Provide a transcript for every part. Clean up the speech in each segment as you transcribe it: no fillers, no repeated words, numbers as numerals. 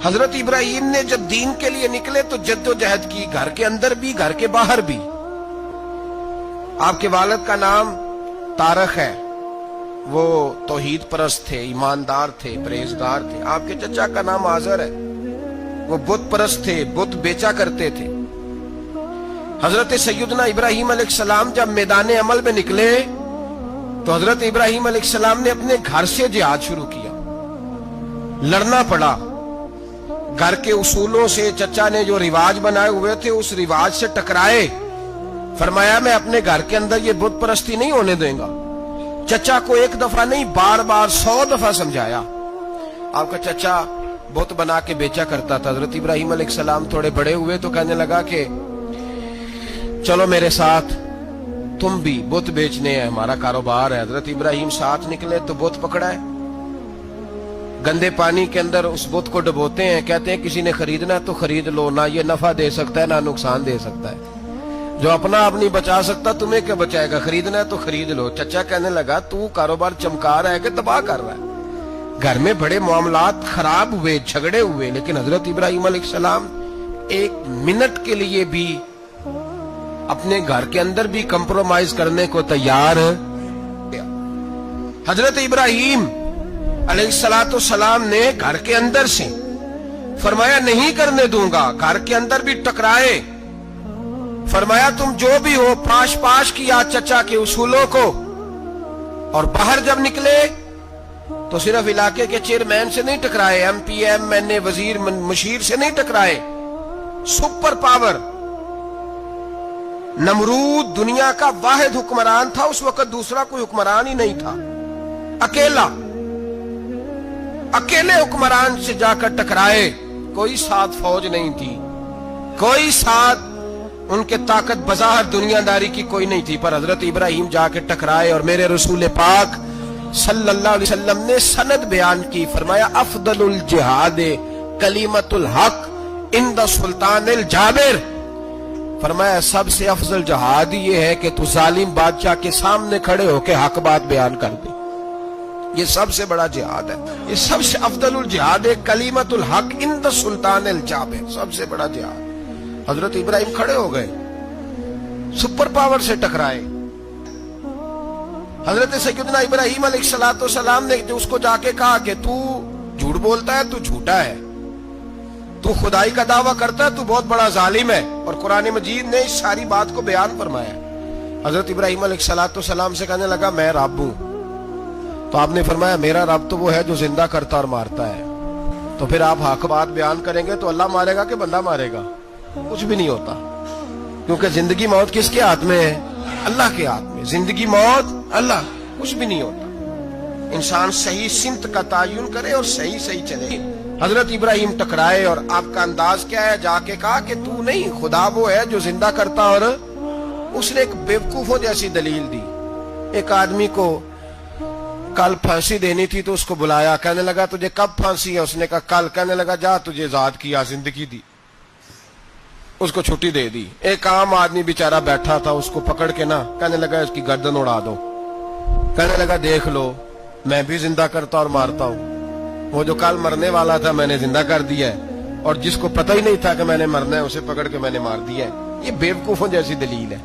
حضرت ابراہیم نے جب دین کے لیے نکلے تو جدوجہد کی، گھر کے اندر بھی گھر کے باہر بھی۔ آپ کے والد کا نام طارق ہے، وہ توحید پرست تھے، ایماندار تھے، پرہیزگار تھے۔ آپ کے چچا کا نام آزر ہے، وہ بت پرست تھے، بت بیچا کرتے تھے۔ حضرت سیدنا ابراہیم علیہ السلام جب میدان عمل میں نکلے تو حضرت ابراہیم علیہ السلام نے اپنے گھر سے جہاد شروع کیا، لڑنا پڑا۔ گھر کے اصولوں سے چچا نے جو رواج بنائے ہوئے تھے اس رواج سے ٹکرائے۔ فرمایا میں اپنے گھر کے اندر یہ بت پرستی نہیں ہونے دیں گا۔ چچا کو ایک دفعہ نہیں بار بار 100 دفعہ سمجھایا۔ آپ کا چچا بت بنا کے بیچا کرتا تھا۔ حضرت ابراہیم علیہ السلام تھوڑے بڑے ہوئے تو کہنے لگا کہ چلو میرے ساتھ، تم بھی بت بیچنے ہیں، ہمارا کاروبار ہے۔ حضرت ابراہیم ساتھ نکلے تو بت پکڑا ہے، گندے پانی کے اندر اس بت کو ڈبوتے ہیں، کہتے ہیں کسی نے خریدنا ہے تو خرید لو، نہ یہ نفع دے سکتا ہے نہ نقصان دے سکتا ہے، جو اپنا آپ نہیں بچا سکتا تمہیں کیا بچائے گا، خریدنا ہے تو خرید لو۔ چچا کہنے لگا تو کاروبار چمکا رہا ہے کہ تباہ کر رہا ہے۔ گھر میں بڑے معاملات خراب ہوئے، جھگڑے ہوئے، لیکن حضرت ابراہیم علیہ السلام ایک منٹ کے لیے بھی اپنے گھر کے اندر بھی کمپرومائز کرنے کو تیار ہے۔ حضرت ابراہیم علیہ السلام نے گھر کے اندر سے فرمایا نہیں کرنے دوں گا، گھر کے اندر بھی ٹکرائے۔ فرمایا تم جو بھی ہو، پاش کیا چچا کے اصولوں کو، اور باہر جب نکلے تو صرف علاقے کے چیئرمین سے نہیں ٹکرائے، ایم پی ایم این اے وزیر مشیر سے نہیں ٹکرائے، سپر پاور نمرود دنیا کا واحد حکمران تھا اس وقت، دوسرا کوئی حکمران ہی نہیں تھا، اکیلے حکمران سے جا کر ٹکرائے۔ کوئی ساتھ فوج نہیں تھی، کوئی ساتھ ان کے طاقت بظاہر دنیا داری کی کوئی نہیں تھی، پر حضرت ابراہیم جا کے ٹکرائے۔ اور میرے رسول پاک صلی اللہ علیہ وسلم نے سند بیان کی، فرمایا افضل الجہاد کلمۃ الحق عند سلطان الجابر۔ فرمایا سب سے افضل جہاد یہ ہے کہ تو ظالم بادشاہ کے سامنے کھڑے ہو کے حق بات بیان کر دے، یہ سب سے بڑا جہاد ہے، یہ سب سے افضل الجہاد ہے کلمۃ الحق عند سلطان الجابر، سب سے بڑا جہاد۔ حضرت ابراہیم کھڑے ہو گئے، سپر پاور سے ٹکرائے۔ حضرت سیدنا ابراہیم علیہ السلام نے جو اس کو جا کے کہا کہ تو جھوٹ بولتا ہے، تو جھوٹا ہے، تو خدائی کا دعویٰ کرتا ہے، تو بہت بڑا ظالم ہے، اور قرآن مجید نے اس ساری بات کو بیان فرمایا۔ حضرت ابراہیم علیہ السلام سے کہنے لگا میں رب ہوں، تو آپ نے فرمایا میرا رب تو وہ ہے جو زندہ کرتا اور مارتا ہے۔ تو پھر آپ حق بات بیان کریں گے تو اللہ مارے گا کہ بندہ مارے گا؟ کچھ بھی نہیں ہوتا، کیونکہ زندگی موت کس کے ہاتھ میں ہے؟ اللہ کے ہاتھ میں۔ زندگی موت اللہ، کچھ بھی نہیں ہوتا۔ انسان صحیح سمت کا تعین کرے اور صحیح چلے۔ حضرت ابراہیم ٹکرائے، اور آپ کا انداز کیا ہے؟ جا کے کہا کہ تو نہیں، خدا وہ ہے جو زندہ کرتا، اور اس نے ایک بیوقوفوں جیسی دلیل دی۔ ایک آدمی کو کل پھانسی دینی تھی تو اس کو بلایا، کہنے لگا تجھے کب پھانسی ہے؟ اس نے کہا کل۔ کہنے لگا جا تجھے ذات کیا، زندگی دی، اس کو چھٹی دے دی۔ ایک عام آدمی بیچارہ بیٹھا تھا، اس کو پکڑ کے نا کہنے لگا اس کی گردن اڑا دو۔ کہنے لگا دیکھ لو میں بھی زندہ کرتا اور مارتا ہوں، وہ جو کل مرنے والا تھا میں نے زندہ کر دیا ہے، اور جس کو پتہ ہی نہیں تھا کہ میں نے مرنا ہے اسے پکڑ کے میں نے مار دیا ہے۔ یہ بیوقوفوں جیسی دلیل ہے۔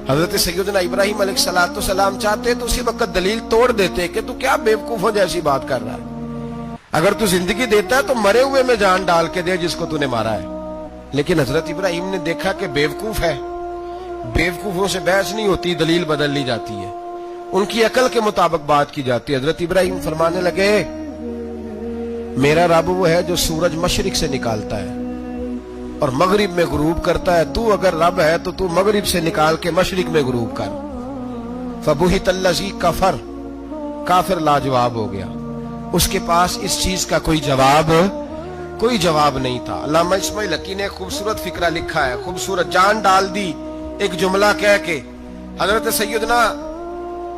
حضرت سیدنا ابراہیم علیہ السلام چاہتے تو اسی وقت دلیل توڑ دیتے کہ تو کیا بیوقوفوں جیسی بات کر رہا ہے، اگر تو زندگی دیتا ہے تو مرے ہوئے میں جان ڈال کے دے جس کو تو نے مارا ہے۔ لیکن حضرت ابراہیم نے دیکھا کہ بیوقوف ہے، بیوقوفوں سے بحث نہیں ہوتی، دلیل بدل لی جاتی ہے، ان کی عقل کے مطابق بات کی جاتی ہے۔ حضرت ابراہیم فرمانے لگے میرا رب وہ ہے جو سورج مشرق سے نکالتا ہے اور مغرب میں غروب کرتا ہے، تو اگر رب ہے تو تو مغرب سے نکال کے مشرق میں غروب کر۔ فبہت الذی کفر، کافر لاجواب ہو گیا، اس کے پاس اس چیز کا کوئی جواب نہیں تھا۔ علامہ اسماعیل حقی نے خوبصورت فقرہ لکھا ہے، خوبصورت جان ڈال دی ایک جملہ کہہ کے۔ حضرت سیدنا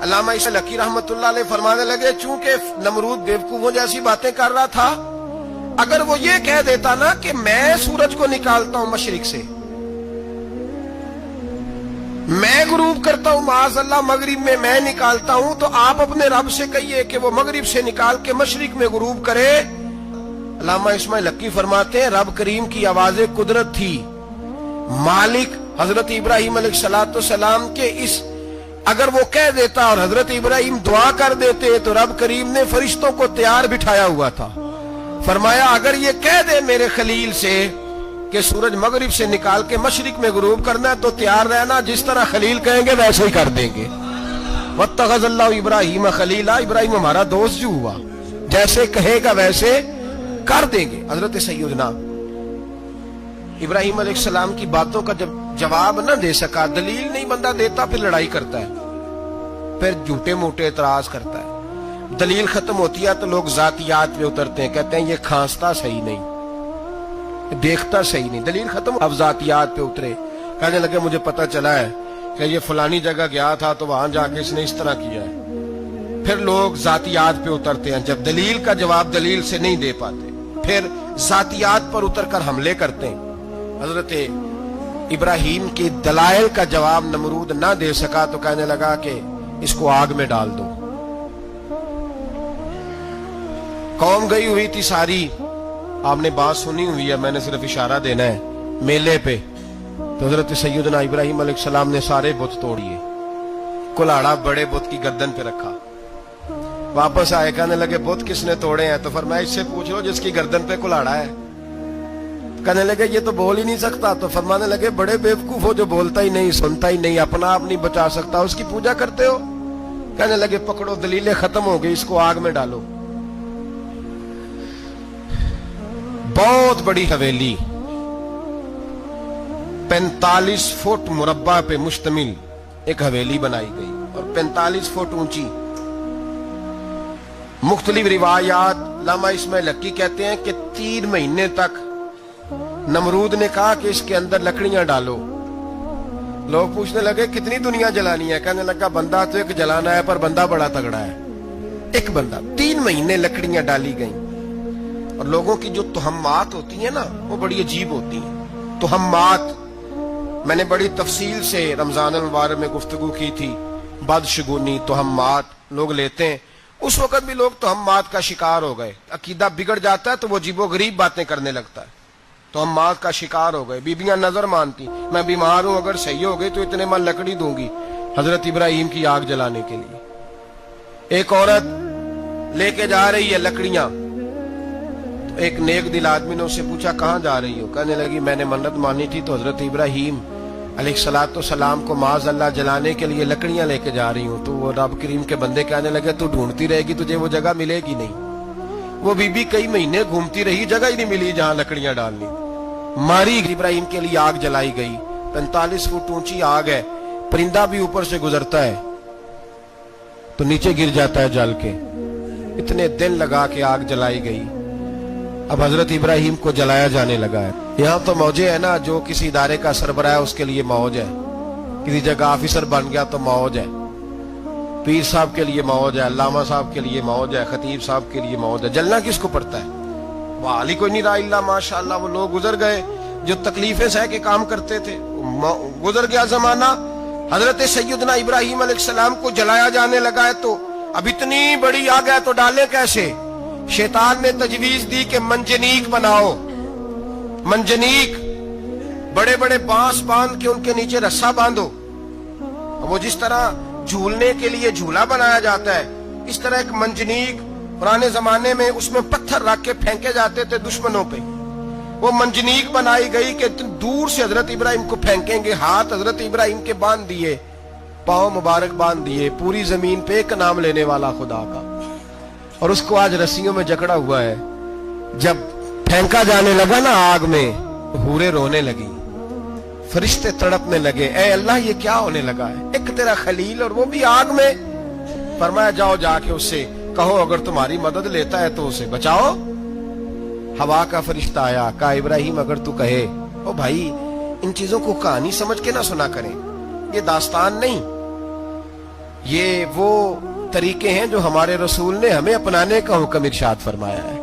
علامہ اسماعیل حقی رحمت اللہ علیہ فرمانے لگے چونکہ نمرود بیوقوفوں جیسی باتیں کر رہا تھا، اگر وہ یہ کہہ دیتا نا کہ میں سورج کو نکالتا ہوں مشرق سے، میں غروب کرتا ہوں معاذ اللہ مغرب میں نکالتا ہوں، تو آپ اپنے رب سے کہیے کہ وہ مغرب سے نکال کے مشرق میں غروب کرے، علامہ اسماعیل حقی فرماتے ہیں رب کریم کی آواز قدرت تھی، مالک حضرت ابراہیم علیہ السلام کے اس اگر وہ کہہ دیتا اور حضرت ابراہیم دعا کر دیتے تو رب کریم نے فرشتوں کو تیار بٹھایا ہوا تھا. فرمایا اگر یہ کہہ دے میرے خلیل سے کہ سورج مغرب سے نکال کے مشرق میں غروب کرنا ہے تو تیار رہنا، جس طرح خلیل کہیں گے ویسے ہی کر دیں گے. واتخذ اللہ ابراہیم خلیلا، ابراہیم ہمارا دوست جو ہوا، جیسے کہے گا ویسے کر دیں گے. حضرت سیدنا ابراہیم علیہ السلام کی باتوں کا جب جواب نہ دے سکا، دلیل نہیں بندہ دیتا، پھر لڑائی کرتا ہے، پھر جھوٹے موٹے اعتراض کرتا ہے. دلیل ختم ہوتی ہے تو لوگ ذاتیات پہ اترتے ہیں، کہتے ہیں یہ کھانستا صحیح نہیں، دیکھتا صحیح نہیں. دلیل ختم، اب ذاتیات پہ اترے، کہنے لگے مجھے پتہ چلا ہے کہ یہ فلانی جگہ گیا تھا تو وہاں جا کے اس نے اس طرح کیا ہے. پھر لوگ ذاتیات پہ اترتے ہیں، جب دلیل کا جواب دلیل سے نہیں دے پاتے پھر ذاتیات پر اتر کر حملے کرتے ہیں. حضرت ابراہیم کے دلائل کا جواب نمرود نہ دے سکا تو کہنے لگا کہ اس کو آگ میں ڈال دو. قوم گئی ہوئی تھی ساری، آپ نے بات سنی ہوئی ہے، میں نے صرف اشارہ دینا ہے، میلے پہ. تو حضرت سیدنا ابراہیم علیہ السلام نے سارے بت توڑیے، کلاڑا بڑے بت کی گردن پہ رکھا. واپس آئے، کہنے لگے بت کس نے توڑے ہیں؟ تو فرمایا اس سے پوچھ لو جس کی گردن پہ کلاڑا ہے. کہنے لگے یہ تو بول ہی نہیں سکتا. تو فرمانے لگے بڑے بیوقوف ہو جو بولتا ہی نہیں، سنتا ہی نہیں، اپنا آپ نہیں بچا سکتا، اس کی پوجا کرتے ہو. کہنے لگے پکڑو، دلیلیں ختم ہو گئی، اس کو آگ میں ڈالو. بہت بڑی حویلی 45 فٹ مربع پہ مشتمل ایک حویلی بنائی گئی اور 45 فٹ اونچی. مختلف روایات، علامہ اسماعیل حقی کہتے ہیں کہ 3 مہینے تک نمرود نے کہا کہ اس کے اندر لکڑیاں ڈالو. لوگ پوچھنے لگے کتنی دنیا جلانی ہے؟ کہنے لگا بندہ تو ایک جلانا ہے پر بندہ بڑا تگڑا ہے، ایک بندہ. 3 مہینے لکڑیاں ڈالی گئیں. اور لوگوں کی جو تہمات ہوتی ہیں نا وہ بڑی عجیب ہوتی ہیں. تہمات میں نے بڑی تفصیل سے رمضان المبارک میں گفتگو کی تھی. بدشگونی، تہمات لوگ لیتے ہیں. اس وقت بھی لوگ تہمات کا شکار ہو گئے. عقیدہ بگڑ جاتا ہے تو وہ عجیب و غریب باتیں کرنے لگتا ہے. تہمات کا شکار ہو گئے. بیبیاں نظر مانتی، میں بیمار ہوں، اگر صحیح ہو گئی تو اتنے من لکڑی دوں گی حضرت ابراہیم کی آگ جلانے کے لیے. ایک عورت لے کے جا رہی ہے لکڑیاں. ایک نیک دل آدمی نے اس سے پوچھا کہاں جا رہی ہو؟ کہنے لگی میں نے منت مانی تھی تو حضرت ابراہیم علیہ السلام کو معاذ اللہ جلانے کے لیے لکڑیاں لے کے جا رہی ہوں. تو وہ رب کریم کے بندے کہنے لگے تو ڈھونڈتی رہے گی، تجھے وہ جگہ ملے گی نہیں. وہ بی بی کئی مہینے گھومتی رہی، جگہ ہی نہیں ملی جہاں لکڑیاں ڈالنی. ماری ابراہیم کے لیے آگ جلائی گئی. 45 فٹ اونچی آگ ہے، پرندہ بھی اوپر سے گزرتا ہے تو نیچے گر جاتا ہے جل کے. اتنے دن لگا کے آگ جلائی گئی. اب حضرت ابراہیم کو جلایا جانے لگا ہے. یہاں تو موجیں ہے نا، جو کسی ادارے کا سربراہ ہے اس کے لیے موج ہے، کسی جگہ آفیسر بن گیا تو موج ہے، پیر صاحب کے لیے موج ہے، علامہ صاحب کے لیے موج ہے، خطیب صاحب کے لیے موج ہے. جلنا کس کو پڑتا ہے؟ والی کوئی نہیں رہا الا ماشاءاللہ. وہ لوگ گزر گئے جو تکلیفیں سہ کے کام کرتے تھے، گزر گیا زمانہ. حضرت سیدنا ابراہیم علیہ السلام کو جلایا جانے لگا ہے تو اب اتنی بڑی آگ ہے تو ڈالے کیسے؟ شیطان نے تجویز دی کہ منجنیق بناؤ. منجنیق بڑے بڑے بانس باندھ کے ان کے نیچے رسا باندھو. وہ جس طرح جھولنے کے لیے جھولا بنایا جاتا ہے اس طرح ایک منجنیق پرانے زمانے میں اس میں پتھر رکھ کے پھینکے جاتے تھے دشمنوں پہ. وہ منجنیق بنائی گئی کہ دور سے حضرت ابراہیم کو پھینکیں گے. ہاتھ حضرت ابراہیم کے باندھ دیے، پاؤں مبارک باندھ دیے. پوری زمین پہ ایک نام لینے والا خدا کا. اور اس کو آج رسیوں میں جکڑا ہوا ہے. جب پھینکا جانے لگا نا آگ میں، حوریں رونے لگی، فرشتے تڑپنے لگے، اے اللہ یہ کیا ہونے لگا ہے؟ ایک تیرا خلیل اور وہ بھی آگ میں. فرمایا جاؤ جا کے اس سے کہو اگر تمہاری مدد لیتا ہے تو اسے بچاؤ. ہوا کا فرشتہ آیا، کہا ابراہیم اگر تو کہے. او بھائی ان چیزوں کو کہانی سمجھ کے نہ سنا کریں، یہ داستان نہیں، یہ وہ طریقے ہیں جو ہمارے رسول نے ہمیں اپنانے کا حکم ارشاد فرمایا ہے.